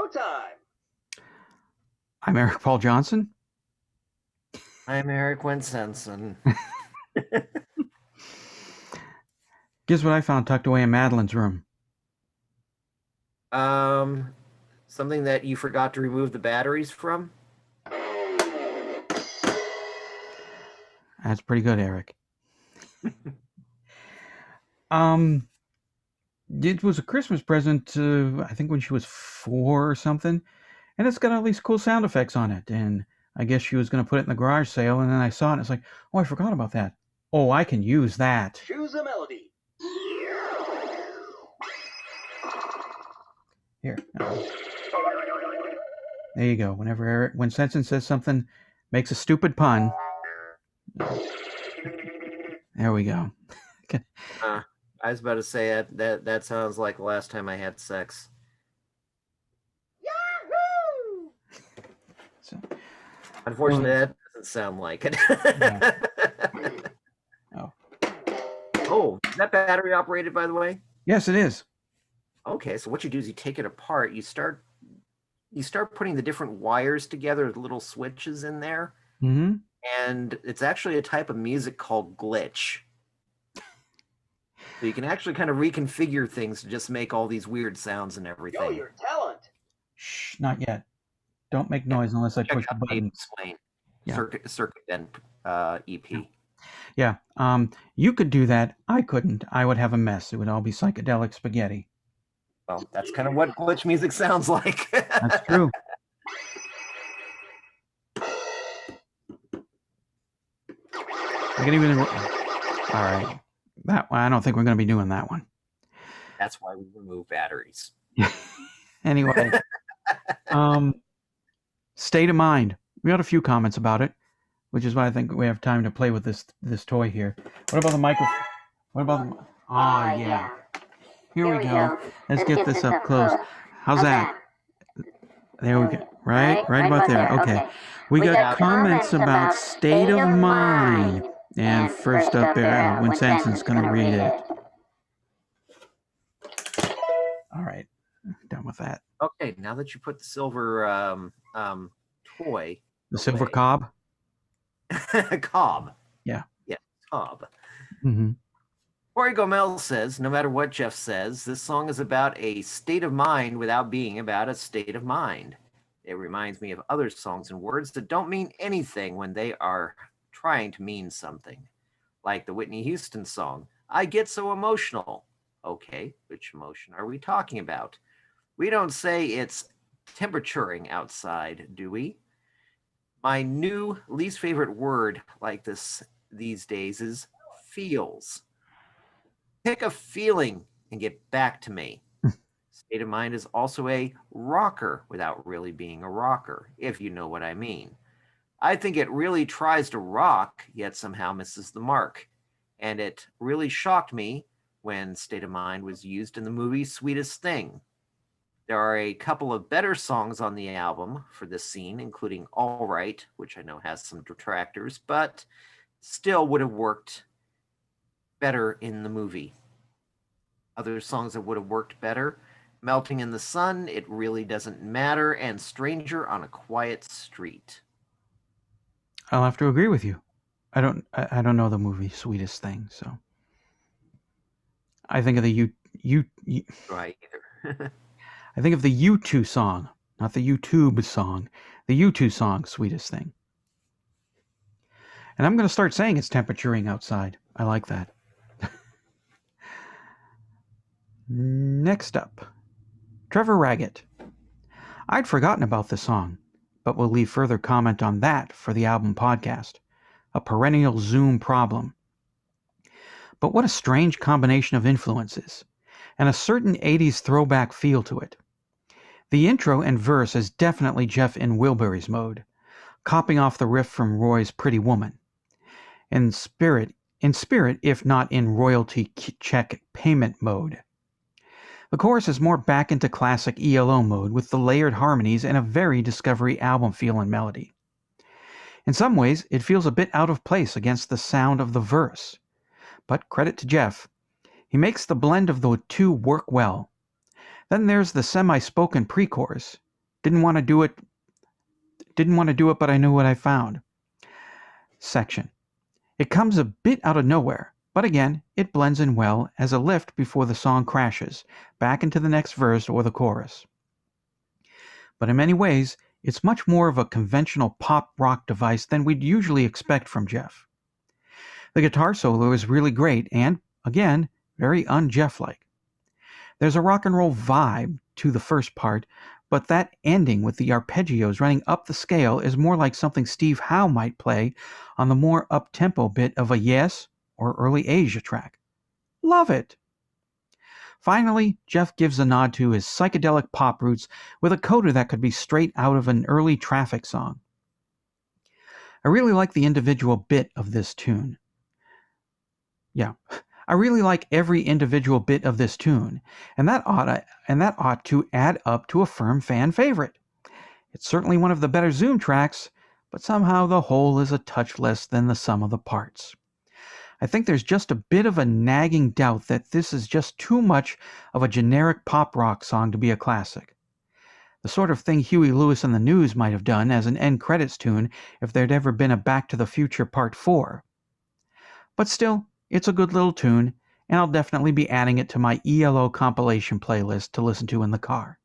showtime. I'm Eric Paul Johnson. I'm Eric Winsenson. Guess what I found tucked away in Madeline's room? Something that you forgot to remove the batteries from? That's pretty good, Eric. It was a Christmas present, I think when she was 4 or something, and it's got all these cool sound effects on it, and I guess she was going to put it in the garage sale, and then I saw it, and it's like, oh, I forgot about that. Oh, I can use that. Choose a melody. Here. There you go. When Sensen says something, makes a stupid pun. There we go. I was about to say that sounds like the last time I had sex. Yahoo! So, unfortunately, that doesn't sound like it. Yeah. Oh, is that battery operated, by the way? Yes, it is. Okay, so what you do is you take it apart. You start putting the different wires together, little switches in there. Mm-hmm. And it's actually a type of music called glitch. So you can actually kind of reconfigure things to just make all these weird sounds and everything. Show your talent. Shh, not yet. Don't make noise unless I push the button. Explain. Yeah. Circuit Bend EP. Yeah. You could do that. I couldn't. I would have a mess. It would all be psychedelic spaghetti. Well, that's kind of what glitch music sounds like. That's true. I can even. All right. That one, I don't think we're going to be doing that one. That's why we remove batteries. Anyway, state of mind. We got a few comments about it, which is why I think we have time to play with this toy here. What about the microphone? What about the? Oh yeah. Here we go. Let's get this up close. How's that? There we go. Right about there. Okay. We got comments about state of mind. And first up there, when Sanson's going to read it. All right. Done with that. Okay, now that you put the silver toy. The silver cob? Cob. Yeah. Yeah, cob. Mm-hmm. Corey Gomel says, no matter what Jeff says, this song is about a state of mind without being about a state of mind. It reminds me of other songs and words that don't mean anything when they are trying to mean something. Like the Whitney Houston song, I Get So Emotional. Okay, which emotion are we talking about? We don't say it's temperaturing outside, do we? My new least favorite word like this these days is feels. Pick a feeling and get back to me. State of mind is also a rocker without really being a rocker, if you know what I mean. I think it really tries to rock, yet somehow misses the mark. And it really shocked me when State of Mind was used in the movie Sweetest Thing. There are a couple of better songs on the album for this scene, including All Right, which I know has some detractors, but still would have worked better in the movie. Other songs that would have worked better, Melting in the Sun, It Really Doesn't Matter, and Stranger on a Quiet Street. I'll have to agree with you. I don't know the movie Sweetest Thing, so I think of the Right either. I think of the U2 song, not the YouTube song. The U2 song, Sweetest Thing. And I'm going to start saying it's temperaturing outside. I like that. Next up, Trevor Raggett. I'd forgotten about this song, but we'll leave further comment on that for the album podcast. A perennial Zoom problem. But what a strange combination of influences, and a certain 80s throwback feel to it. The intro and verse is definitely Jeff in Wilbury's mode, copying off the riff from Roy's Pretty Woman. In spirit, if not in royalty check payment mode. The chorus is more back into classic E.L.O. mode with the layered harmonies and a very Discovery album feel and melody. In some ways, it feels a bit out of place against the sound of the verse. But credit to Jeff, he makes the blend of the two work well. Then there's the semi-spoken pre-chorus, Didn't want to do it, but I knew what I found. Section. It comes a bit out of nowhere, but again, it blends in well as a lift before the song crashes back into the next verse or the chorus. But in many ways, it's much more of a conventional pop rock device than we'd usually expect from Jeff. The guitar solo is really great and, again, very un-Jeff-like. There's a rock and roll vibe to the first part, but that ending with the arpeggios running up the scale is more like something Steve Howe might play on the more up-tempo bit of a Yes or early Asia track. Love it! Finally, Jeff gives a nod to his psychedelic pop roots with a coda that could be straight out of an early Traffic song. I really like the individual bit of this tune. I really like every individual bit of this tune, and that ought to add up to a firm fan favorite. It's certainly one of the better Zoom tracks, but somehow the whole is a touch less than the sum of the parts. I think there's just a bit of a nagging doubt that this is just too much of a generic pop rock song to be a classic. The sort of thing Huey Lewis and the News might have done as an end credits tune if there'd ever been a Back to the Future Part 4. But still, it's a good little tune, and I'll definitely be adding it to my E.L.O. compilation playlist to listen to in the car.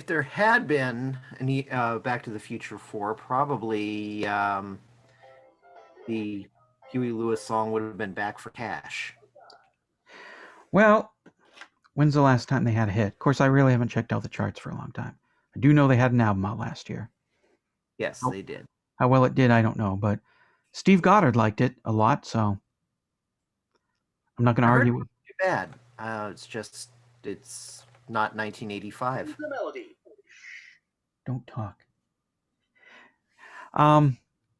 If there had been an Back to the Future 4, probably the Huey Lewis song would have been Back for Cash. Well, when's the last time they had a hit? Of course, I really haven't checked out the charts for a long time. I do know they had an album out last year. Yes, they did. How well it did, I don't know, but Steve Goddard liked it a lot, so I'm not going to argue with. Too bad. It's not 1985. The melody. Don't talk.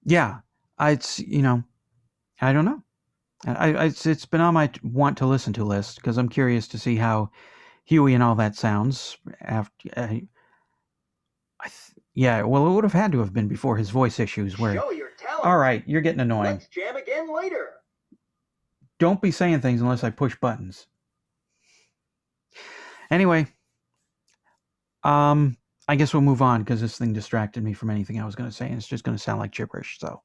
Yeah, it's I don't know. It's been on my want to listen to list because I'm curious to see how Huey and all that sounds after. Well, it would have had to have been before his voice issues were. Show your talent. All right, you're getting annoying. Let's jam again later. Don't be saying things unless I push buttons. Anyway, I guess we'll move on because this thing distracted me from anything I was going to say, and it's just going to sound like gibberish. So.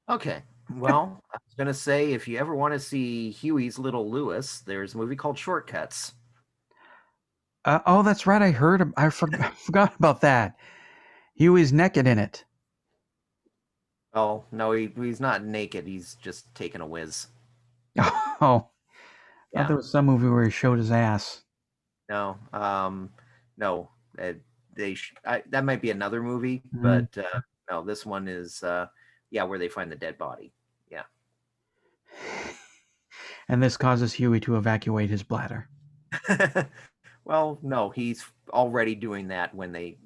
Okay. Well, I was going to say, if you ever want to see Huey's Little Lewis, there's a movie called Shortcuts. Oh, that's right. I forgot about that. Huey's naked in it. Oh, no, he's not naked. He's just taking a whiz. Oh. Yeah. I thought there was some movie where he showed his ass. No. No. That might be another movie, but no, this one is, where they find the dead body. Yeah. And this causes Huey to evacuate his bladder. Well, no, he's already doing that when they,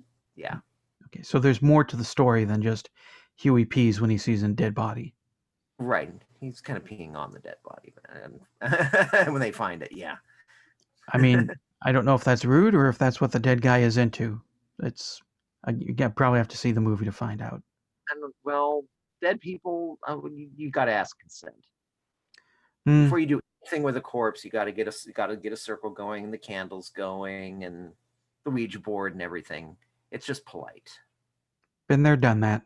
Okay, so there's more to the story than just Huey pees when he sees a dead body. Right. He's kind of peeing on the dead body when they find it, yeah. I mean, I don't know if that's rude or if that's what the dead guy is into. You probably have to see the movie to find out. Well, dead people, you got to ask consent. Before you do anything with a corpse, you got to get a circle going, and the candles going, and the Ouija board and everything. It's just polite. Been there, done that.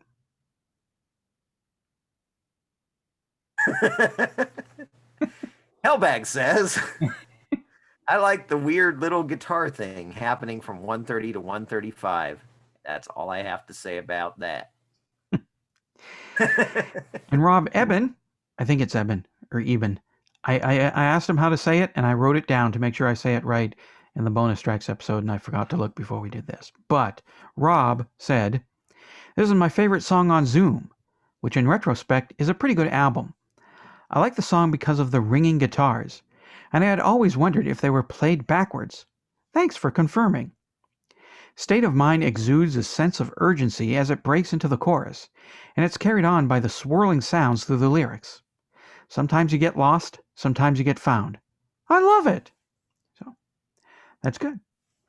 Hellbag says, I like the weird little guitar thing happening from 1:30 to 1:35. That's all I have to say about that. And Rob Eben, I think it's Eben or Eben. I asked him how to say it, and I wrote it down to make sure I say it right in the bonus tracks episode, and I forgot to look before we did this. But Rob said, "This is my favorite song on Zoom," which in retrospect is a pretty good album. I like the song because of the ringing guitars, and I had always wondered if they were played backwards. Thanks for confirming. State of Mind exudes a sense of urgency as it breaks into the chorus, and it's carried on by the swirling sounds through the lyrics. Sometimes you get lost, sometimes you get found. I love it! So, that's good.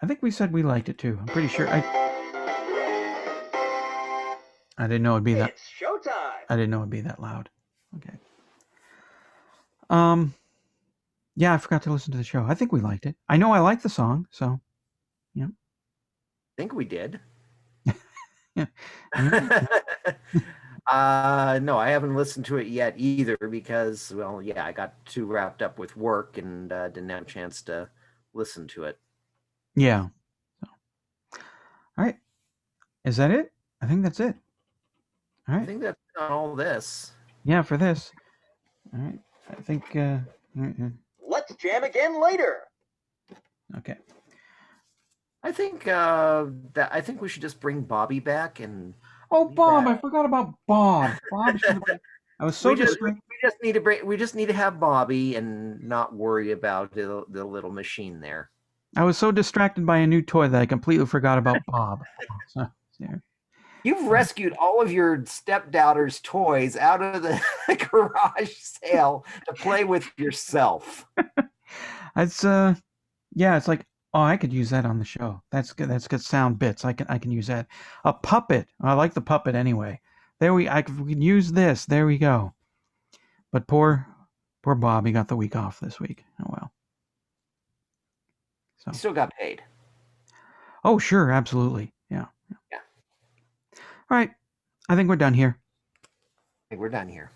I think we said we liked it too. I'm pretty sure I didn't know it'd be that. It's showtime. I didn't know it'd be that loud. Okay. Yeah, I forgot to listen to the show. I think we liked it. I know I like the song, so yeah. I think we did. Yeah. No, I haven't listened to it yet either because, well, yeah, I got too wrapped up with work and didn't have a chance to listen to it. Yeah. So. All right. Is that it? I think that's it. All I right. think that's on all this. Yeah, for this. All right. I think. Let's jam again later. Okay. I think I think we should just bring Bobby back and Oh, leave Bob! that. I forgot about Bob. Bob should have been. I was so distracted. We just need to have Bobby and not worry about the little machine there. I was so distracted by a new toy that I completely forgot about Bob. So, yeah. You've rescued all of your stepdaughter's toys out of the garage sale to play with yourself. It's yeah, it's like, oh, I could use that on the show. That's good. That's good sound bits. I can use that. A puppet. I like the puppet anyway. We can use this. There we go. But poor Bob, he got the week off this week. Oh well. So. You still got paid. Oh sure, absolutely. Yeah. Yeah. All right. I think we're done here. I think we're done here.